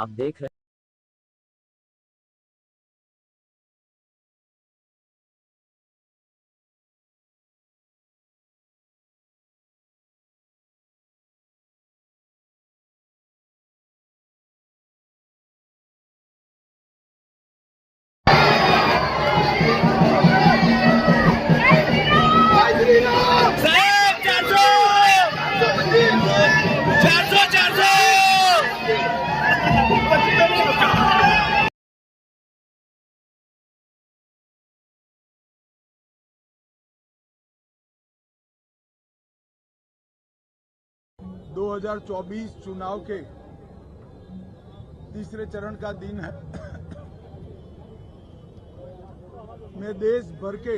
आप देख रहे साहेब 400 2024 चुनाव के तीसरे चरण का दिन है। मैं देश भर के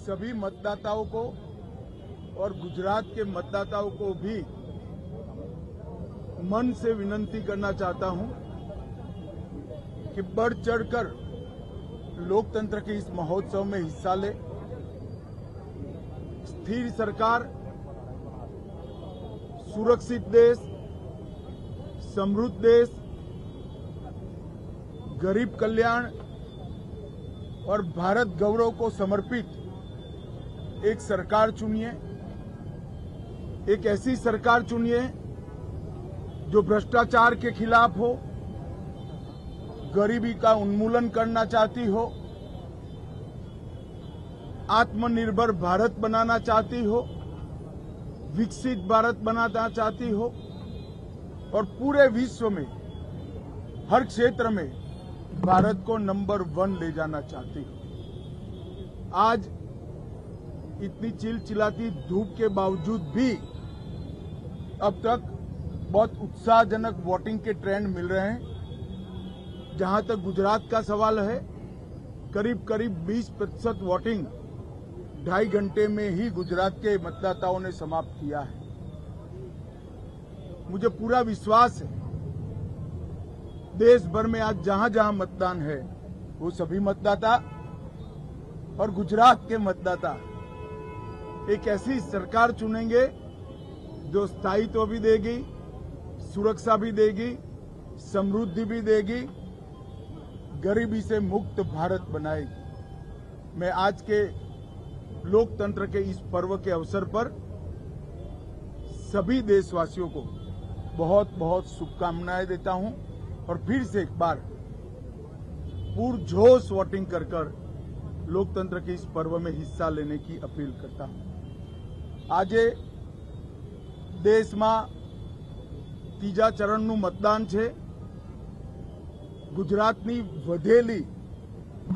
सभी मतदाताओं को और गुजरात के मतदाताओं को भी मन से विनती करना चाहता हूं कि बढ़ चढ़कर लोकतंत्र के इस महोत्सव में हिस्सा ले। स्थिर सरकार, सुरक्षित देश, समृद्ध देश, गरीब कल्याण और भारत गौरव को समर्पित एक सरकार चुनिए। एक ऐसी सरकार चुनिए जो भ्रष्टाचार के खिलाफ हो, गरीबी का उन्मूलन करना चाहती हो, आत्मनिर्भर भारत बनाना चाहती हो, विकसित भारत बनाना चाहती हो और पूरे विश्व में हर क्षेत्र में भारत को नंबर 1 ले जाना चाहती हो। आज इतनी चिलचिलाती धूप के बावजूद भी अब तक बहुत उत्साहजनक वोटिंग के ट्रेंड मिल रहे हैं। जहां तक गुजरात का सवाल है, करीब 20% वोटिंग 2.5 घंटे में ही गुजरात के मतदाताओं ने समाप्त किया है। मुझे पूरा विश्वास है देश भर में आज जहां जहां मतदान है वो सभी मतदाता और गुजरात के मतदाता एक ऐसी सरकार चुनेंगे जो स्थायित्व भी देगी, सुरक्षा भी देगी, समृद्धि भी देगी, गरीबी से मुक्त भारत बनाएगी। मैं आज के लोकतंत्र के इस पर्व के अवसर पर सभी देशवासियों को बहुत बहुत शुभकामनाएं देता हूं और फिर से एक बार पुरजोश वोटिंग कर लोकतंत्र के इस पर्व में हिस्सा लेने की अपील करता हूं। આજે દેશમાં ત્રીજા ચરણનું મતદાન છે। ગુજરાતની વધેલી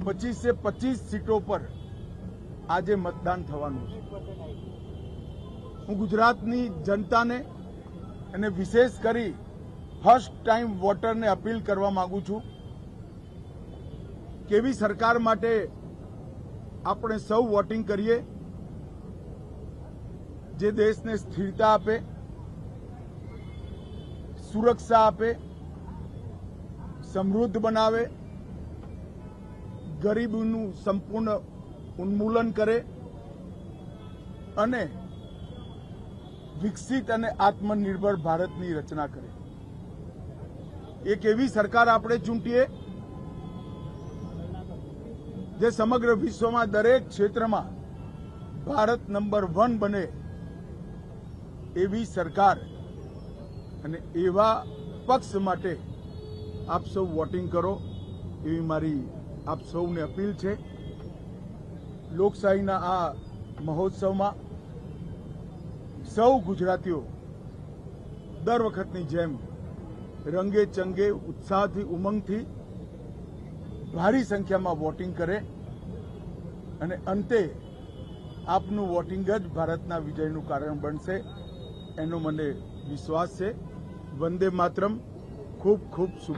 25 से 25 सीटों पर આજે મતદાન થવાનું છે। હું ગુજરાતની જનતાને અને વિશેષ કરી ફર્સ્ટ ટાઈમ વોટરને અપીલ કરવા માંગુ છું કેવી સરકાર માટે આપણે સૌ વોટિંગ કરીએ જે દેશને સ્થિરતા આપે, સુરક્ષા આપે, સમૃદ્ધ બનાવે, ગરીબીનું સંપૂર્ણ ઉન્મૂલન કરે અને વિકસિત અને આત્મનિર્ભર ભારતની રચના કરે। એક એવી સરકાર આપણે ચૂંટીએ જે સમગ્ર વિશ્વમાં દરેક ક્ષેત્રમાં ભારત નંબર 1 બને એવી સરકાર અને એવા પક્ષ માટે આપ સૌ વોટિંગ કરો એવી મારી આપ સૌને અપીલ છે। લોકશાહીના આ મહોત્સવમાં સૌ ગુજરાતીઓ દર વખતની જેમ રંગે ચંગે ઉત્સાહથી ઉમંગથી ભારી સંખ્યામાં વોટિંગ કરે અને અંતે આપનું વોટિંગ જ ભારતના વિજયનું કારણ બનશે એનો મને વિશ્વાસ છે। વંદે માતરમ। ખૂબ ખૂબ શુભ।